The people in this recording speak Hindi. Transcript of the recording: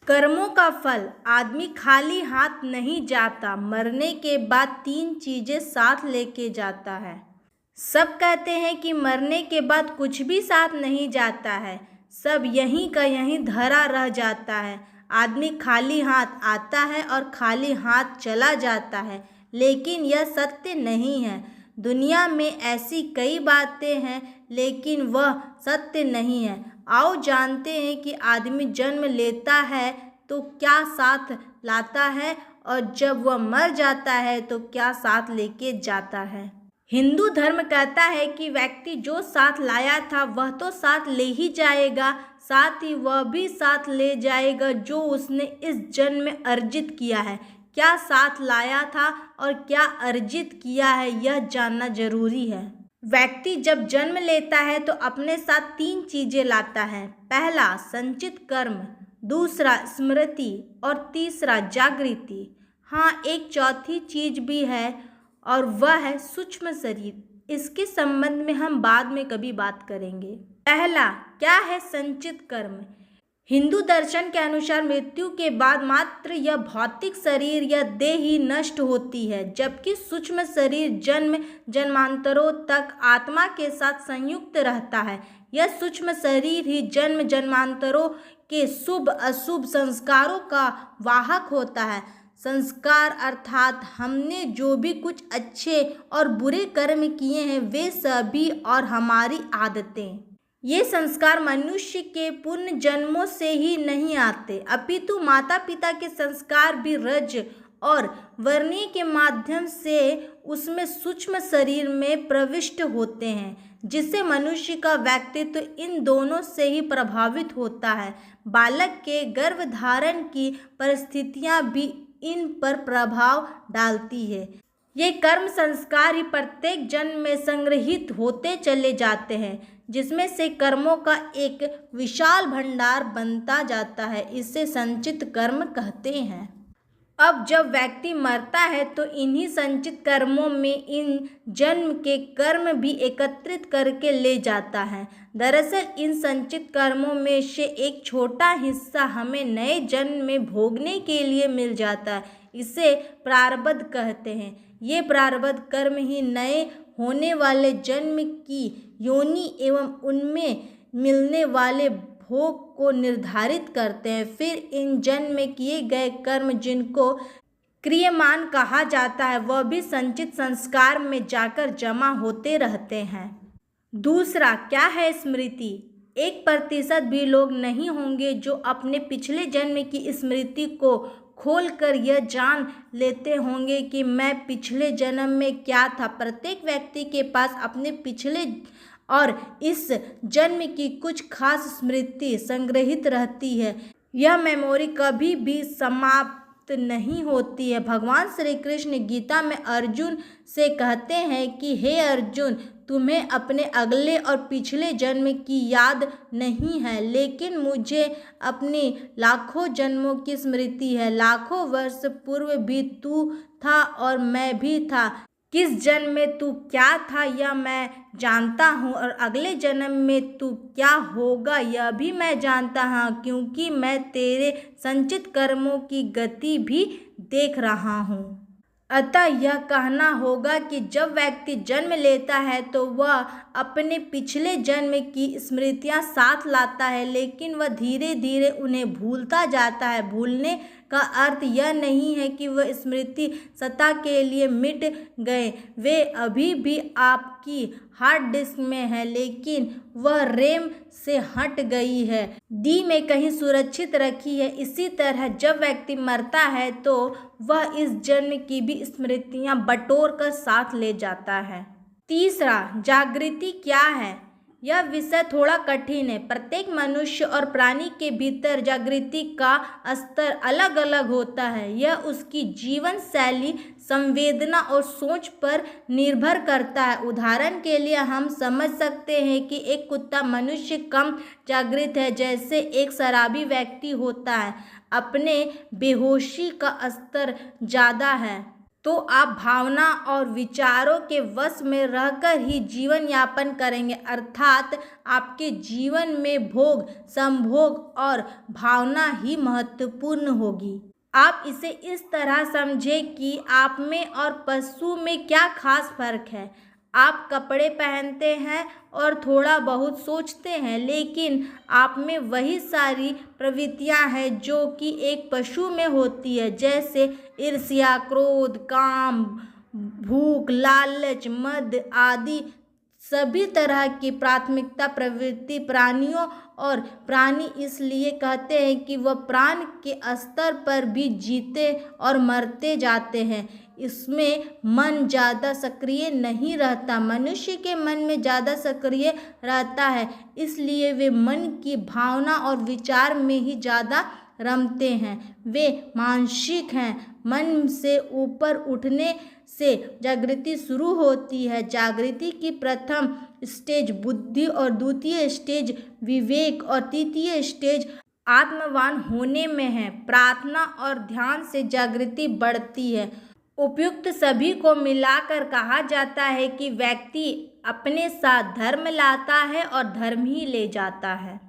कर्मों का फल। आदमी खाली हाथ नहीं जाता, मरने के बाद 3 चीजें साथ लेके जाता है। सब कहते हैं कि मरने के बाद कुछ भी साथ नहीं जाता है, सब यहीं का यहीं धरा रह जाता है। आदमी खाली हाथ आता है और खाली हाथ चला जाता है, लेकिन यह सत्य नहीं है। दुनिया में ऐसी कई बातें हैं, लेकिन वह सत्य नहीं है। आओ जानते हैं कि आदमी जन्म लेता है तो क्या साथ लाता है, और जब वह मर जाता है तो क्या साथ लेके जाता है। हिंदू धर्म कहता है कि व्यक्ति जो साथ लाया था वह तो साथ ले ही जाएगा, साथ ही वह भी साथ ले जाएगा जो उसने इस जन्म में अर्जित किया है। क्या साथ लाया था और क्या अर्जित किया है, यह जानना जरूरी है। व्यक्ति जब जन्म लेता है तो अपने साथ 3 चीजें लाता है। पहला संचित कर्म, दूसरा स्मृति और तीसरा जागृति। हाँ, एक चौथी चीज भी है और वह है सूक्ष्म शरीर। इसके संबंध में हम बाद में कभी बात करेंगे। पहला, क्या है संचित कर्म। हिंदू दर्शन के अनुसार मृत्यु के बाद मात्र यह भौतिक शरीर या देह ही नष्ट होती है, जबकि सूक्ष्म शरीर जन्म जन्मांतरों तक आत्मा के साथ संयुक्त रहता है। यह सूक्ष्म शरीर ही जन्म जन्मांतरों के शुभ अशुभ संस्कारों का वाहक होता है। संस्कार अर्थात हमने जो भी कुछ अच्छे और बुरे कर्म किए हैं वे सभी, और हमारी आदतें। ये संस्कार मनुष्य के पूर्ण जन्मों से ही नहीं आते, अपितु माता पिता के संस्कार भी रज और वर्णी के माध्यम से उसमें सूक्ष्म शरीर में प्रविष्ट होते हैं, जिससे मनुष्य का व्यक्तित्व इन दोनों से ही प्रभावित होता है। बालक के गर्भधारण की परिस्थितियां भी इन पर प्रभाव डालती है। ये कर्म संस्कार ही प्रत्येक जन्म में संग्रहित होते चले जाते हैं, जिसमें से कर्मों का एक विशाल भंडार बनता जाता है। इसे संचित कर्म कहते हैं। अब जब व्यक्ति मरता है तो इन्हीं संचित कर्मों में इन जन्म के कर्म भी एकत्रित करके ले जाता है। दरअसल इन संचित कर्मों में से एक छोटा हिस्सा हमें नए जन्म में भोगने के लिए मिल जाता है। इसे प्रारब्ध कहते हैं। ये प्रारब्ध कर्म ही नए होने वाले जन्म की योनि एवं उनमें मिलने वाले भोग को निर्धारित करते हैं। फिर इन जन्म में किए गए कर्म, जिनको क्रियमान कहा जाता है, वह भी संचित संस्कार में जाकर जमा होते रहते हैं। दूसरा, क्या है स्मृति। 1% भी लोग नहीं होंगे जो अपने पिछले जन्म की स्मृति को खोलकर यह जान लेते होंगे कि मैं पिछले जन्म में क्या था। प्रत्येक व्यक्ति के पास अपने पिछले और इस जन्म की कुछ खास स्मृति संग्रहित रहती है। यह मेमोरी कभी भी समाप्त नहीं होती है। भगवान श्री कृष्ण गीता में अर्जुन से कहते हैं कि हे अर्जुन, तुम्हें अपने अगले और पिछले जन्म की याद नहीं है, लेकिन मुझे अपनी लाखों जन्मों की स्मृति है। लाखों वर्ष पूर्व भी तू था और मैं भी था। किस जन्म में तू क्या था यह मैं जानता हूँ, और अगले जन्म में तू क्या होगा यह भी मैं जानता हूँ, क्योंकि मैं तेरे संचित कर्मों की गति भी देख रहा हूँ। अतः यह कहना होगा कि जब व्यक्ति जन्म लेता है तो वह अपने पिछले जन्म की स्मृतियां साथ लाता है, लेकिन वह धीरे धीरे उन्हें भूलता जाता है। भूलने का अर्थ यह नहीं है कि वह स्मृति सदा के लिए मिट गए। वे अभी भी आपकी हार्ड डिस्क में है, लेकिन वह रैम से हट गई है, डी में कहीं सुरक्षित रखी है। इसी तरह जब व्यक्ति मरता है तो वह इस जन्म की भी स्मृतियां बटोर कर साथ ले जाता है। तीसरा, जागृति क्या है। यह विषय थोड़ा कठिन है। प्रत्येक मनुष्य और प्राणी के भीतर जागृति का स्तर अलग अलग होता है। यह उसकी जीवन शैली, संवेदना और सोच पर निर्भर करता है। उदाहरण के लिए हम समझ सकते हैं कि एक कुत्ता मनुष्य कम जागृत है, जैसे एक शराबी व्यक्ति होता है, अपने बेहोशी का स्तर ज़्यादा है। तो आप भावना और विचारों के वश में रहकर ही जीवन यापन करेंगे, अर्थात आपके जीवन में भोग, संभोग और भावना ही महत्वपूर्ण होगी। आप इसे इस तरह समझें कि आप में और पशु में क्या खास फर्क है। आप कपड़े पहनते हैं और थोड़ा बहुत सोचते हैं, लेकिन आप में वही सारी प्रवृत्तियां हैं जो कि एक पशु में होती है, जैसे ईर्ष्या, क्रोध, काम, भूख, लालच, मद आदि सभी तरह की प्राथमिकता प्रवृत्ति प्राणियों और प्राणी इसलिए कहते हैं कि वह प्राण के स्तर पर भी जीते और मरते जाते हैं। इसमें मन ज़्यादा सक्रिय नहीं रहता, मनुष्य के मन में ज़्यादा सक्रिय रहता है, इसलिए वे मन की भावना और विचार में ही ज़्यादा रमते हैं। वे मानसिक हैं। मन से ऊपर उठने से जागृति शुरू होती है। जागृति की प्रथम स्टेज बुद्धि और द्वितीय स्टेज विवेक और तृतीय स्टेज आत्मवान होने में है। प्रार्थना और ध्यान से जागृति बढ़ती है। उपयुक्त सभी को मिलाकर कहा जाता है कि व्यक्ति अपने साथ धर्म लाता है और धर्म ही ले जाता है।